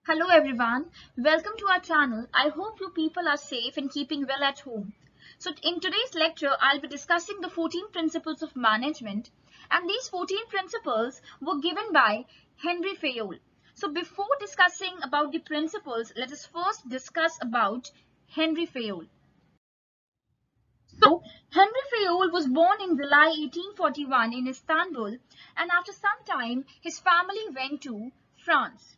Hello everyone, welcome to our channel. I hope you people are safe and keeping well at home. So in today's lecture, I'll be discussing the 14 principles of management, and these 14 principles were given by Henry Fayol. So before discussing about the principles, let us first discuss about Henry Fayol. So Henry Fayol was born in July 1841 in Istanbul, and after some time his family went to France,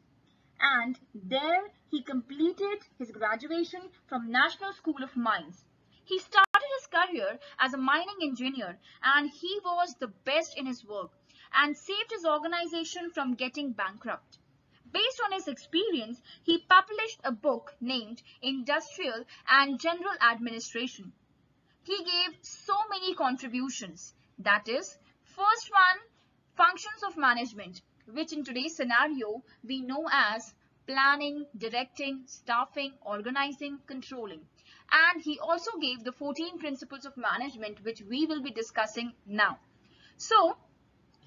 and there he completed his graduation from National School of Mines. He started his career as a mining engineer, and he was the best in his work and saved his organization from getting bankrupt. Based on his experience, he published a book named Industrial and General Administration. He gave so many contributions. That is, first one, functions of management, which in today's scenario we know as planning, directing, staffing, organizing, controlling. And he also gave the 14 principles of management, which we will be discussing now. So,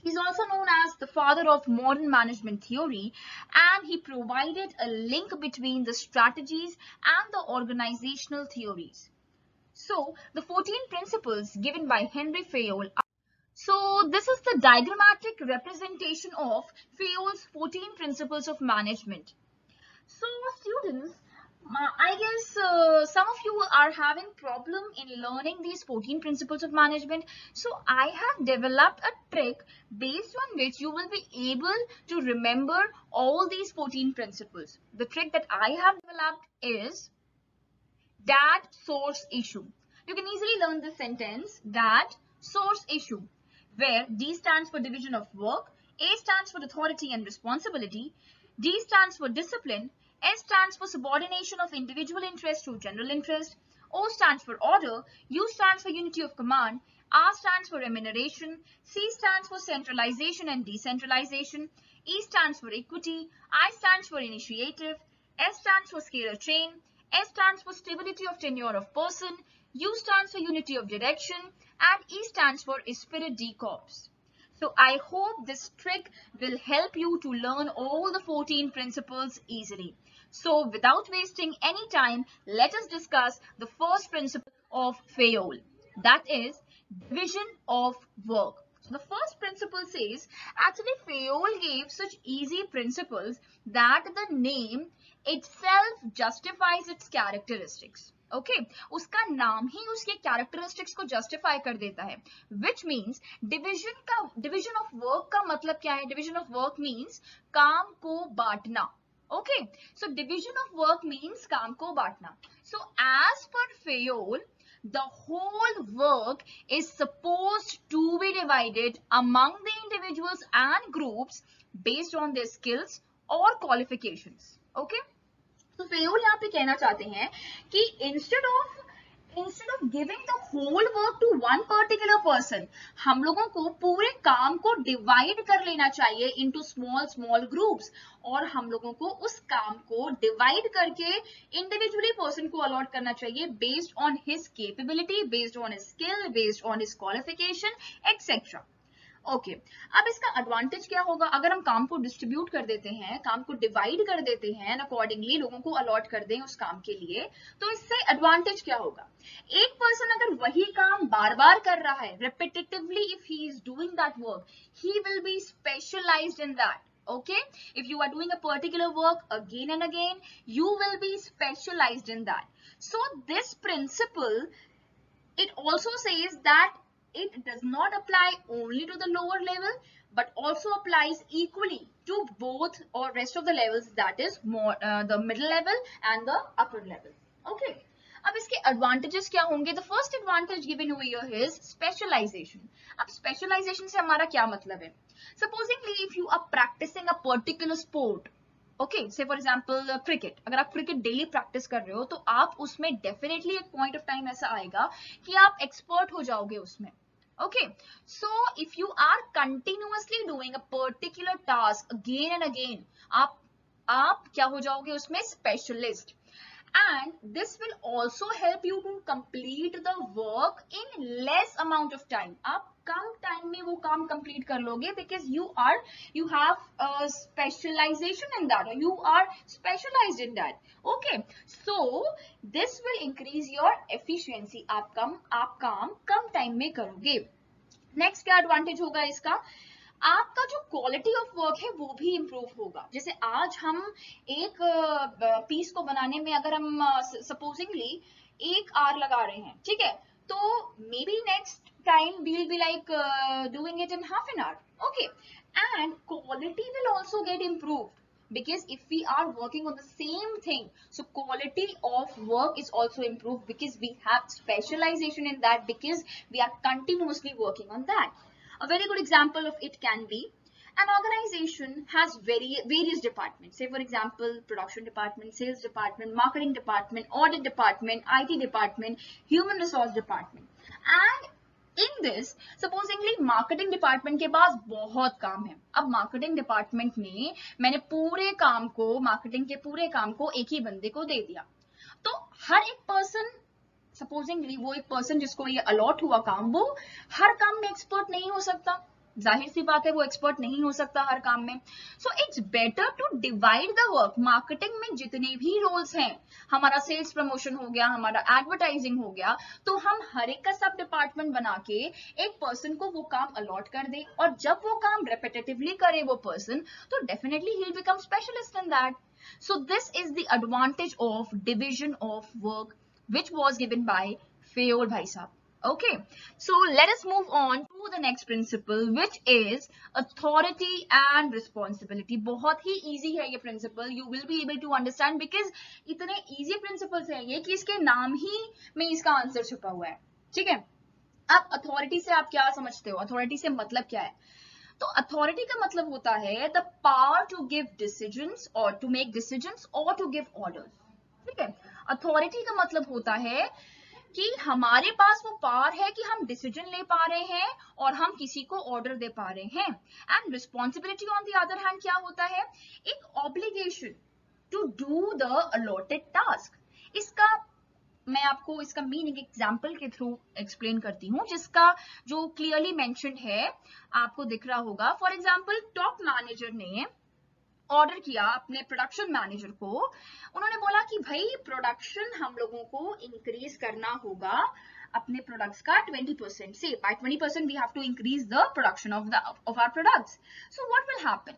he's also known as the father of modern management theory, and he provided a link between the strategies and the organizational theories. So, the 14 principles given by Henry Fayol. So, this is the diagrammatic representation of Fayol's 14 principles of management. So, students, I guess some of you are having problem in learning these 14 principles of management. So, I have developed a trick based on which you will be able to remember all these 14 principles. The trick that I have developed is that source issue. You can easily learn this sentence, that source issue, where D stands for division of work, A stands for authority and responsibility, D stands for discipline, S stands for subordination of individual interest to general interest, O stands for order, U stands for unity of command, R stands for remuneration, C stands for centralization and decentralization, E stands for equity, I stands for initiative, S stands for scalar chain, S stands for stability of tenure of person, U stands for unity of direction, and E stands for esprit de corps. So I hope this trick will help you to learn all the 14 principles easily. So without wasting any time, let us discuss the first principle of Fayol. That is division of work. So the first principle says, actually Fayol gave such easy principles that the name itself justifies its characteristics. Okay उसका नाम ही उसके characteristics को justify कर देता है, which means division of work का मतलब क्या है? डिविजन ऑफ वर्क मीन्स काम को बांटना. Okay, so division of work means काम को बांटना. So as per Fayol, the whole work is supposed to be divided among the individuals and groups based on their skills or qualifications. Okay, तो Fayol यहाँ पे कहना चाहते हैं कि instead of giving the whole work to one particular person, हम लोगों को पूरे काम को डिवाइड कर लेना चाहिए into small groups, और हम लोगों को उस काम को डिवाइड करके इंडिविजुअली पर्सन को अलॉट करना चाहिए based on his capability, based on his skill, based on his qualification etcetera. Okay, अब इसका एडवांटेज क्या होगा? अगर हम काम को डिस्ट्रीब्यूट कर देते हैं, काम को डिवाइड कर देते हैं, अकॉर्डिंगली लोगों को अलॉट कर दें उस काम के लिए, तो इससे एडवांटेज क्या होगा? एक पर्सन अगर वही काम बार बार कर रहा है, repetitively if he is doing that work, he will be specialized in that. Okay, if you are doing a particular work again and again, you will be specialized in that. So this principle, it also says that it does not apply only to the lower level but also applies equally to both or rest of the levels, that is more the middle level and the upper level. Okay, अब इसके advantages क्या होंगे? The first advantage given over here is specialization. अब specialization से हमारा क्या मतलब है? Supposingly if you are practicing a particular sport, okay, say for example cricket, अगर आप क्रिकेट डेली प्रैक्टिस कर रहे हो तो आप उसमें डेफिनेटली एक पॉइंट ऑफ टाइम ऐसा आएगा कि आप एक्सपर्ट हो जाओगे उसमें. Okay, so if you are continuously doing a particular task again and again, आप क्या हो जाओगे उसमें? Specialist. And this will also help you to complete the work in less amount of time. आप कम टाइम में वो काम कंप्लीट कर लोगे, because you have specialization in that, or you are specialized in that. Okay, so this will increase your efficiency. आप काम कम time में करोगे. नेक्स्ट क्या एडवांटेज होगा इसका, आपका जो क्वालिटी ऑफ वर्क है वो भी इंप्रूव होगा. जैसे आज हम एक पीस को बनाने में अगर हम सपोजिंगली 1 आवर लगा रहे हैं, ठीक है, तो maybe next time we will be like doing it in half an hour. Okay, and quality will also get improved, because if we are working on the same thing, so quality of work is also improved because we have specialization in that, because we are continuously working on that. A very good example of it can be, an organization has various departments. Say for example, production department, sales department, marketing department, audit department, IT department, human resource department. And in this, supposingly marketing department के पास बहुत काम है. अब marketing department में मैंने marketing के पूरे काम को एक ही बंदे को दे दिया, तो हर एक person, supposingly वो एक person जिसको ये allot हुआ काम, वो हर काम में expert नहीं हो सकता. जाहिर सी बात है वो एक्सपर्ट नहीं हो सकता हर काम में. So it's better to divide the work. Marketing में जितने भी रोल्स हैं, हमारा सेल्स प्रमोशन हो गया, हमारा एडवर्टाइजिंग हो गया, तो हम हर एक का सब डिपार्टमेंट बना के एक पर्सन को वो काम अलॉट कर दे, और जब वो काम रेपिटेटिवली करे वो पर्सन, तो definitely he will become specialist in that. So this is the advantage of division of work which was given by Fayol bhai sahab. Okay, so let us move on to the next principle, which is authority and responsibility. बहुत ही easy है ये principle, you will be able to understand because इतने easy principles हैं ये कि इसके नाम ही में इसका आंसर छुपा हुआ है. ठीक है, अब authority से आप क्या समझते हो, authority से मतलब क्या है? तो authority का मतलब होता है the power to give decisions or to make decisions or to give orders. ठीक है, अथॉरिटी का मतलब होता है कि हमारे पास वो पावर है कि हम डिसीजन ले पा रहे हैं और हम किसी को ऑर्डर दे पा रहे हैं. And responsibility on the other hand क्या होता है, एक obligation to do the allotted task. इसका मैं आपको इसका मीनिंग एग्जांपल के थ्रू एक्सप्लेन करती हूँ, जिसका जो क्लियरली मेंशन्ड है आपको दिख रहा होगा. फॉर एग्जांपल, टॉप मैनेजर ने ऑर्डर किया अपने प्रोडक्शन मैनेजर को. उन्होंने बोला कि भाई प्रोडक्शन हम लोगों को इंक्रीज करना होगा अपने प्रोडक्ट्स का 20%. Say by 20% we have to increase the production of our products. So what will happen,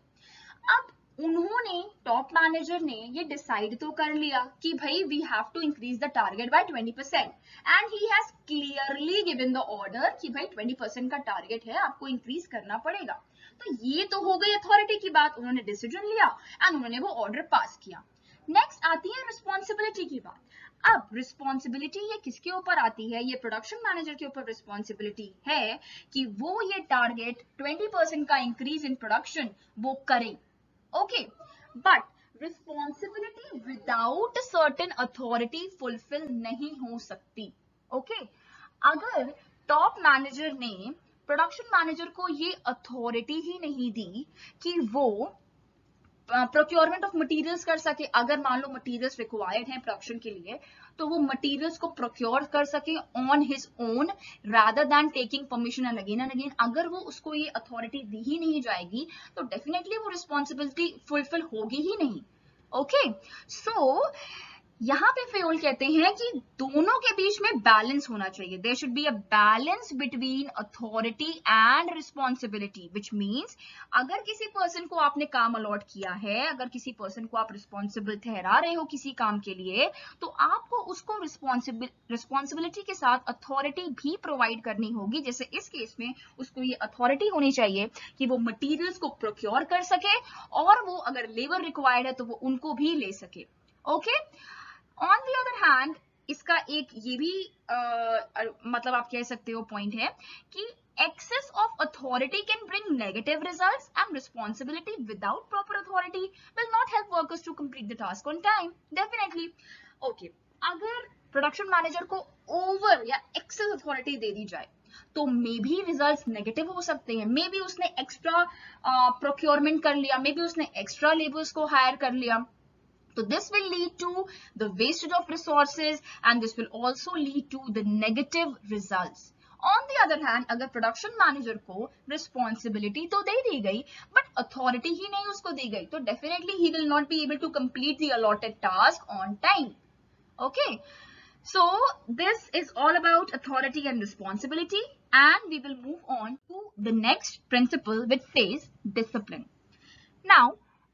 अब उन्होंने टॉप मैनेजर ने ये डिसाइड तो कर लिया कि भाई we have to increase the target by 20%, and he has clearly given the order कि भाई 20% का टारगेट है, आपको इंक्रीज करना पड़ेगा. तो ये तो हो गई अथॉरिटी की बात, उन्होंने डिसीजन लिया एंड उन्होंने वो ऑर्डर पास किया. नेक्स्ट आती है रिस्पॉन्सिबिलिटी की बात. अब रिस्पॉन्सिबिलिटी ये किसके ऊपर आती है, ये प्रोडक्शन मैनेजर के ऊपर रिस्पॉन्सिबिलिटी है कि वो ये टारगेट 20% का इंक्रीज इन प्रोडक्शन वो करें. Okay, but responsibility without certain authority fulfil नहीं हो सकती. ओके, अगर टॉप मैनेजर ने प्रोडक्शन मैनेजर को ये अथॉरिटी ही नहीं दी कि वो प्रोक्योरमेंट ऑफ मटेरियल्स कर सके, अगर मान लो मटेरियल्स रिक्वायर्ड हैं प्रोडक्शन के लिए, तो वो मटेरियल्स को प्रोक्योर कर सके on his own rather than taking permission and again, अगर वो उसको ये अथॉरिटी दी ही नहीं जाएगी तो डेफिनेटली वो रिस्पॉन्सिबिलिटी फुलफिल होगी ही नहीं. ओके, सो यहाँ पे फेयोल कहते हैं कि दोनों के बीच में बैलेंस होना चाहिए. There should be a balance between authority and responsibility, which means अगर किसी पर्सन को आपने काम अलॉट किया है, अगर किसी पर्सन को आप रिस्पॉन्सिबल ठहरा रहे हो किसी काम के लिए, तो आपको उसको रिस्पॉन्सिबिलिटी के साथ अथॉरिटी भी प्रोवाइड करनी होगी. जैसे इस केस में उसको ये अथॉरिटी होनी चाहिए कि वो मटीरियल्स को प्रोक्योर कर सके, और वो अगर लेबर रिक्वायर्ड है तो वो उनको भी ले सके. Okay, on the other hand इसका एक ये भी मतलब आप कह सकते हो पॉइंट है कि excess of authority can bring negative results, and responsibility without proper authority will not help workers to complete the task on time. Definitely. Okay, अगर प्रोडक्शन मैनेजर को ओवर या एक्सेस अथॉरिटी दे दी जाए तो मे बी रिजल्ट्स नेगेटिव हो सकते हैं. May be उसने extra procurement कर लिया, मे बी उसने एक्स्ट्रा लेबर्स को हायर कर लिया. So this will lead to the wastage of resources, and this will also lead to the negative results. On the other hand अगर production manager को responsibility तो दे दी गई बट अथॉरिटी ही नहीं उसको दी गई, तो definitely he will not be able to complete the allotted task on time. Okay, so this is all about authority and responsibility, and we will move on to the next principle, which says discipline. Now,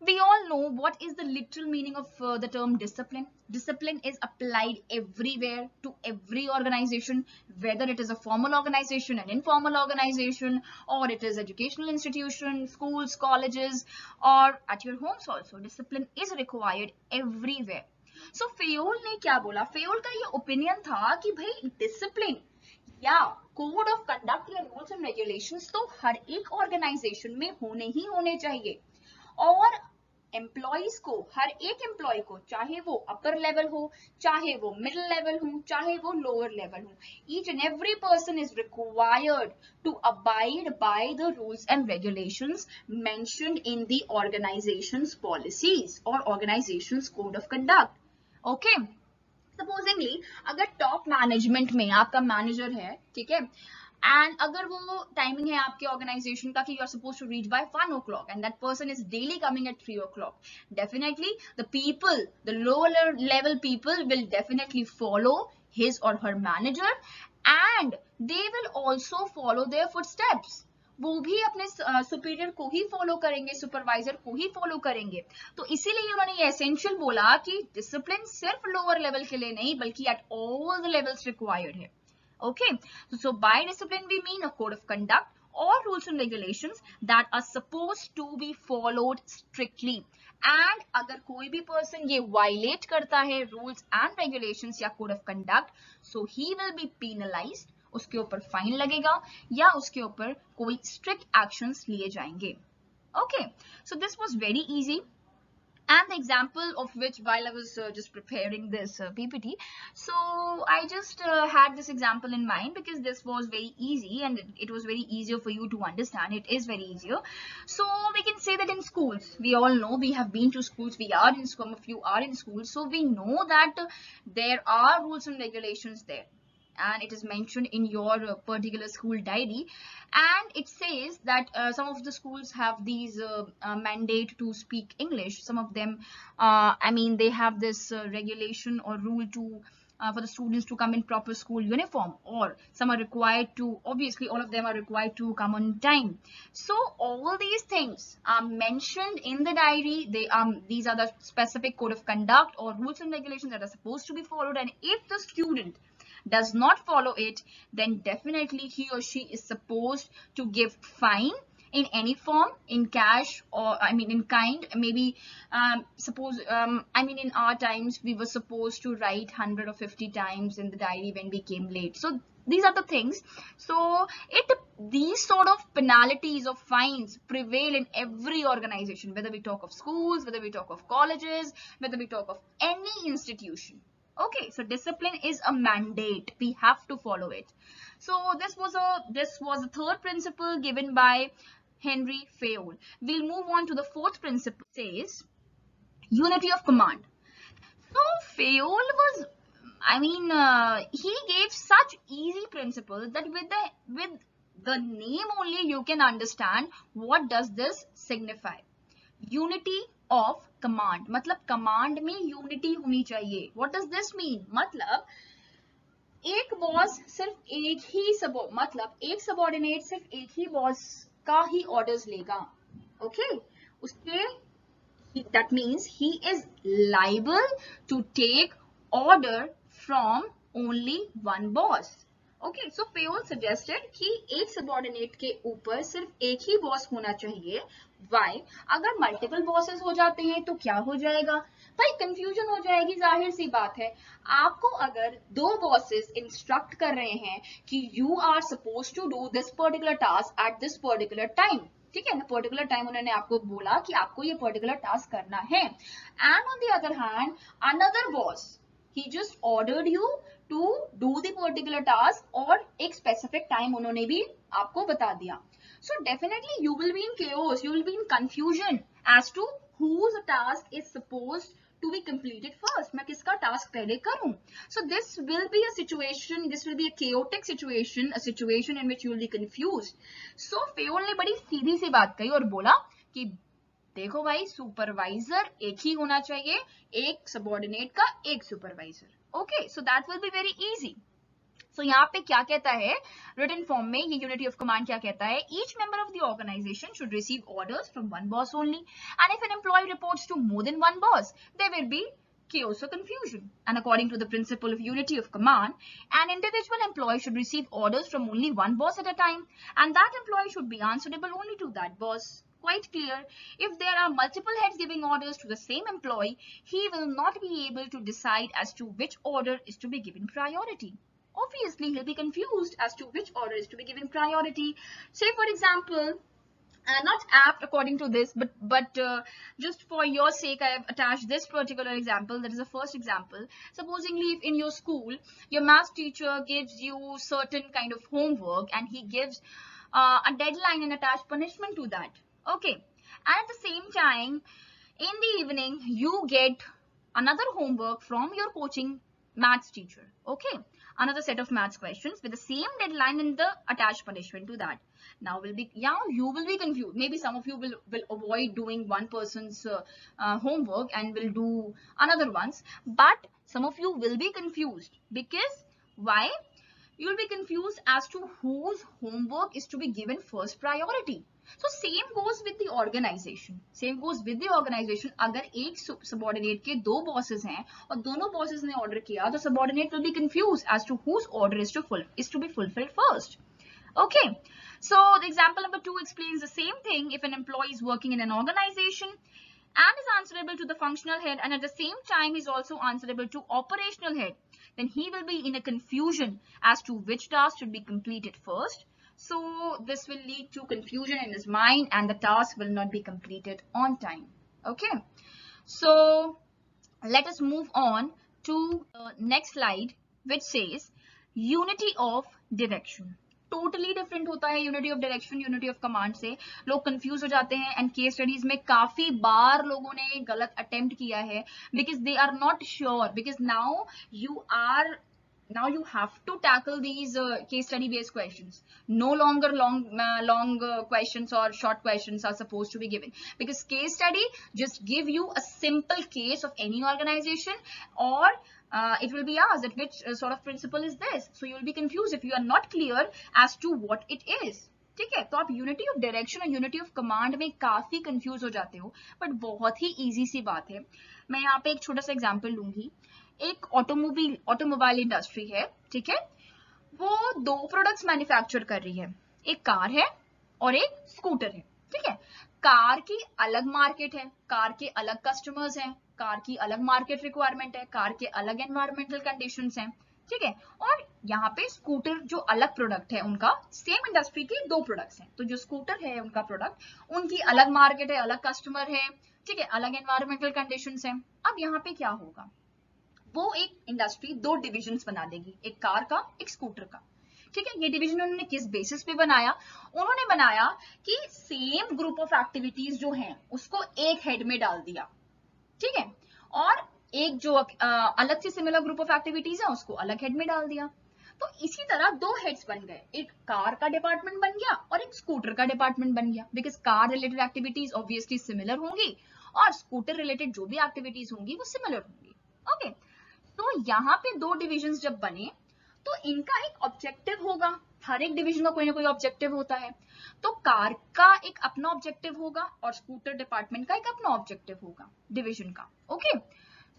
we all know what is the literal meaning of the term discipline. Discipline is applied everywhere to every organization, whether it is a formal organization, an informal organization, or it is educational institution, schools, colleges, or at your homes also. Discipline is required everywhere. So Fayol ने क्या बोला? Fayol का ये opinion था कि भाई discipline या code of conduct या रूल्स एंड रेगुलेशंस तो हर एक ऑर्गेनाइजेशन में होने ही होने चाहिए, और एम्प्लॉइज को, हर एक एम्प्लॉय को, चाहे वो अपर लेवल हो, चाहे वो मिडिल लेवल हो, चाहे वो लोअर लेवल हो, each and every person is required to abide by the rules and regulations mentioned in the organisation's policies और organisation's code of conduct. Okay, supposingly अगर टॉप मैनेजमेंट में आपका मैनेजर है, ठीक है, एंड अगर वो टाइमिंग है आपके ऑर्गेनाइजेशन का कि you are suppose to reach by 1 o'clock and that person is daily coming at 3 o'clock, definitely the people, the lower level people will definitely follow his और her manager and they will also follow their footsteps. वो भी अपने superior को ही follow करेंगे, supervisor को ही follow करेंगे. तो इसीलिए उन्होंने ये एसेंशियल बोला कि डिसिप्लिन सिर्फ लोअर लेवल के लिए नहीं बल्कि at all the levels required है. Okay, so by discipline we mean a code of conduct or rules and regulations that are supposed to be followed strictly. And अगर कोई भी person ये violate करता है rules and regulations या code of conduct, so he will be penalized. उसके ऊपर fine लगेगा या उसके ऊपर कोई strict actions लिए जाएंगे. Okay, so this was very easy. And the example of which while I was just preparing this PPT, so I just had this example in mind because this was very easy and it was very easier for you to understand. It is very easier. So we can say that in schools, we all know, we have been to schools, we are in school, some of you are in school, so we know that there are rules and regulations there. And it is mentioned in your particular school diary, and it says that some of the schools have these mandate to speak English. Some of them I mean they have this regulation or rule to for the students to come in proper school uniform, or some are required to, obviously all of them are required to come on time. So all these things are mentioned in the diary. These are the specific code of conduct or rules and regulations that are supposed to be followed, and if the student does not follow it, then definitely he or she is supposed to give fine in any form, in cash, or I mean in kind, maybe I mean in our times we were supposed to write 100 or 50 times in the diary when we came late. So these are the things. So these sort of penalties or fines prevail in every organization, whether we talk of schools, whether we talk of colleges, whether we talk of any institution. Okay, so discipline is a mandate. We have to follow it. So this was the third principle given by Henry Fayol. We'll move on to the fourth principle. It says unity of command. So Fayol was, I mean, he gave such easy principles that with the name only you can understand what does this signify. Unity of command, मतलब command में unity होनी चाहिए. What does this mean? मतलब एक boss सिर्फ एक ही एक subordinate सिर्फ एक ही बॉस का ही ऑर्डर्स लेगा. ओके, उसके that means he is liable to take order from only one boss. Okay, so Fayol suggested कि एक सबऑर्डिनेट के ऊपर सिर्फ एक ही बॉस होना चाहिए. Why? अगर मल्टीपल बॉसेस हो जाते हैं तो क्या हो जाएगा भाई? कंफ्यूजन हो जाएगी. जाहिर सी बात है, आपको अगर दो बॉसेस इंस्ट्रक्ट कर रहे हैं कि you are suppose to do this particular task at this particular time, ठीक है ना, पर्टिकुलर टाइम उन्होंने आपको बोला कि आपको ये पर्टिकुलर टास्क करना है, and on the other hand another boss he just ordered you to do the particular task, और एक specific time उन्होंने भी आपको बता दिया. So definitely you will be in chaos, you will be in confusion as to whose task is supposed to be completed first. मैं किसका task पहले करूं? So this will be a situation, this will be a chaotic situation, a situation in which you will be confused. So Fayol ने बड़ी सीधी सी बात कही और बोला कि देखो भाई, सुपरवाइजर एक ही होना चाहिए, एक सबऑर्डिनेट का एक supervisor. Okay, so that will be very easy. So यहाँ पे क्या कहता है रिटन फॉर्म में, ये यूनिटी ऑफ कमांड क्या कहता है, each member of the organization should receive orders from one boss only and if an employ reports to more than one boss there will be chaos or confusion. And according to the principle of unity of command, an individual employee should receive orders from only one boss at a time, and that employee should be answerable only to that boss. Quite clear. If there are multiple heads giving orders to the same employee, he will not be able to decide as to which order is to be given priority. Obviously, he'll be confused as to which order is to be given priority. Say, for example, not apt according to this, but just for your sake, I have attached this particular example. That is the first example. Supposingly, if in your school, your math teacher gives you certain kind of homework and he gives a deadline and attached punishment to that. Okay. And at the same time, in the evening, you get another homework from your coaching maths teacher. Okay. Another set of maths questions with the same deadline and the attached punishment to that. Now you will be confused. Maybe some of you will avoid doing one person's homework and will do another one's, but some of you will be confused. Because why? You will be confused as to whose homework is to be given first priority. So same goes with the organization. Same goes with the organization. अगर एक subordinate के दो bosses हैं और दोनों bosses ने order किया, तो subordinate will be confused as to whose order is to be fulfilled first. Okay. So the example number 2 explains the same thing. If an employee is working in an organization and is answerable to the functional head and at the same time is also answerable to operational head, then he will be in a confusion as to which task should be completed first. So this will lead to confusion in his mind and the task will not be completed on time. Okay. So let us move on to the next slide, which says unity of direction. Totally different होता है unity of direction unity of command से. लोग confuse हो जाते हैं and case studies में काफी बार लोगों ने गलत अटेम्प्ट किया है because they are not sure. Because now you have to tackle these case study based questions. No longer long questions or short questions are supposed to be given, because case study just give you a simple case of any organization, or it will be asked that which sort of principle is this. So you will be confused if you are not clear as to what it is. ठीक है, तो आप unity of direction और unity of command में काफी confuse हो जाते हो, बट बहुत ही इजी सी बात है. मैं यहाँ पे एक छोटा सा एग्जांपल लूंगी. एक ऑटोमोबाइल इंडस्ट्री है, ठीक है, वो दो प्रोडक्ट्स मैन्युफैक्चर कर रही है. एक कार है और एक स्कूटर है. ठीक है, कार की अलग मार्केट है, कार के अलग कस्टमर्स हैं, कार की अलग मार्केट रिक्वायरमेंट है, कार के अलग एनवायरमेंटल कंडीशंस हैं. ठीक है, और यहाँ पे स्कूटर जो अलग प्रोडक्ट है उनका, सेम इंडस्ट्री के दो प्रोडक्ट्स हैं. तो जो स्कूटर है उनका प्रोडक्ट, उनकी अलग मार्केट है, अलग कस्टमर है, ठीक है, अलग एनवायरमेंटल कंडीशंस हैं. अब यहाँ पे क्या होगा, वो एक इंडस्ट्री दो डिविजन्स बना देगी, एक कार का, एक स्कूटर का. ठीक है, ये डिवीजन उन्होंने किस बेसिस पे बनाया? उन्होंने बनाया कि सेम ग्रुप ऑफ एक्टिविटीज जो हैं उसको एक हेड में डाल दिया. ठीक है, और एक जो अलग से सिमिलर ग्रुप ऑफ एक्टिविटीज है उसको अलग हेड में डाल दिया. तो इसी तरह दो हेड्स बन गए, एक कार का डिपार्टमेंट बन गया और एक स्कूटर का डिपार्टमेंट बन गया. Because car related activities obviously similar होंगी और स्कूटर रिलेटेड जो भी एक्टिविटीज होंगी वो सिमिलर होंगी. ओके, तो यहाँ पे दो डिविजन्स जब बने तो इनका एक ऑब्जेक्टिव होगा. हर एक डिवीजन का कोई ना कोई ऑब्जेक्टिव होता है. तो कार का एक अपना ऑब्जेक्टिव होगा और स्कूटर डिपार्टमेंट का एक अपना ऑब्जेक्टिव होगा डिवीजन का. ओके,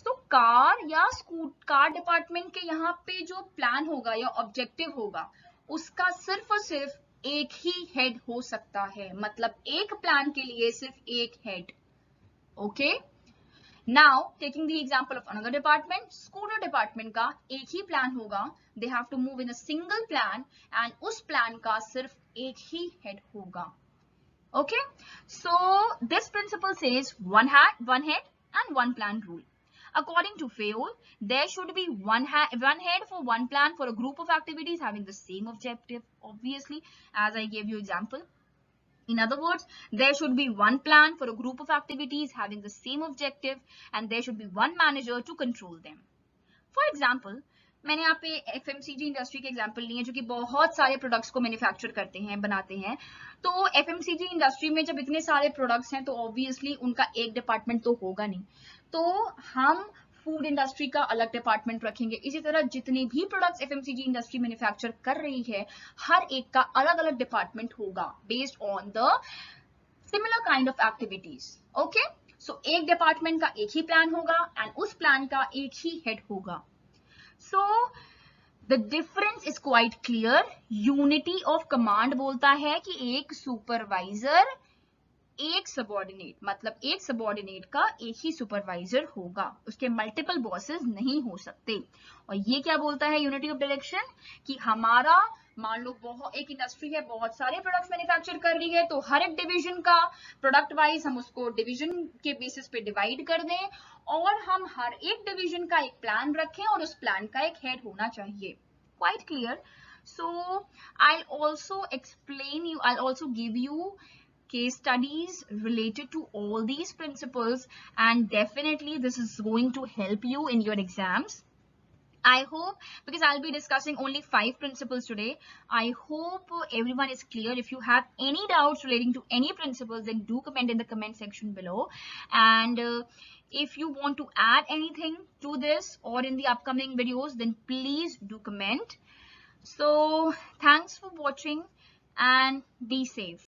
तो कार डिपार्टमेंट के यहाँ पे जो प्लान होगा या ऑब्जेक्टिव होगा उसका सिर्फ और सिर्फ एक ही हेड हो सकता है. मतलब एक प्लान के लिए सिर्फ एक head. Okay, Now, taking the example of another department, scooter department का एक ही प्लान होगा. They have to move in a single plan and उस प्लान का सिर्फ एक ही हेड होगा. Okay, so this principle says one head and one plan rule. According to Fayol, there should be one head for one plan for a group of activities having the same objective. Obviously, as I gave you example. In other words, there should be one plan for a group of activities having the same objective, and there should be one manager to control them. For example, मैंने यहाँ पे FMCG industry के example लिए जो कि बहुत सारे products को मैन्युफैक्चर करते हैं, बनाते हैं. तो FMCG इंडस्ट्री में जब इतने सारे प्रोडक्ट्स हैं तो ऑब्वियसली उनका एक डिपार्टमेंट तो होगा नहीं. तो हम फूड इंडस्ट्री का अलग डिपार्टमेंट रखेंगे. इसी तरह जितने भी प्रोडक्ट्स FMCG इंडस्ट्री मैन्युफैक्चर कर रही है, हर एक का अलग अलग डिपार्टमेंट होगा based on the similar kind of activities. Okay, so एक डिपार्टमेंट का एक ही प्लान होगा एंड उस प्लान का एक ही हेड होगा. So the difference is quite clear. Unity of command बोलता है कि एक सुपरवाइजर एक सबऑर्डिनेट, मतलब एक सबऑर्डिनेट का एक ही सुपरवाइजर होगा, उसके मल्टीपल बॉसेस नहीं हो सकते. और ये क्या बोलता है यूनिटी ऑफ डायरेक्शन, कि हमारा मान लो एक इंडस्ट्री है, बहुत सारे प्रोडक्ट्स मैन्युफैक्चर कर रही है, तो हर एक डिवीजन का प्रोडक्ट वाइज हम उसको डिवीजन के बेसिस पे डिवाइड कर दें और हम हर एक डिवीजन का एक प्लान रखें और उस प्लान का एक हेड होना चाहिए. Quite clear. So I'll also give you case studies related to all these principles, and definitely this is going to help you in your exams. I hope, because I'll be discussing only 5 principles today, I hope everyone is clear. If you have any doubts relating to any principles, then do comment in the comment section below. And if you want to add anything to this or in the upcoming videos, then please do comment. So thanks for watching and be safe.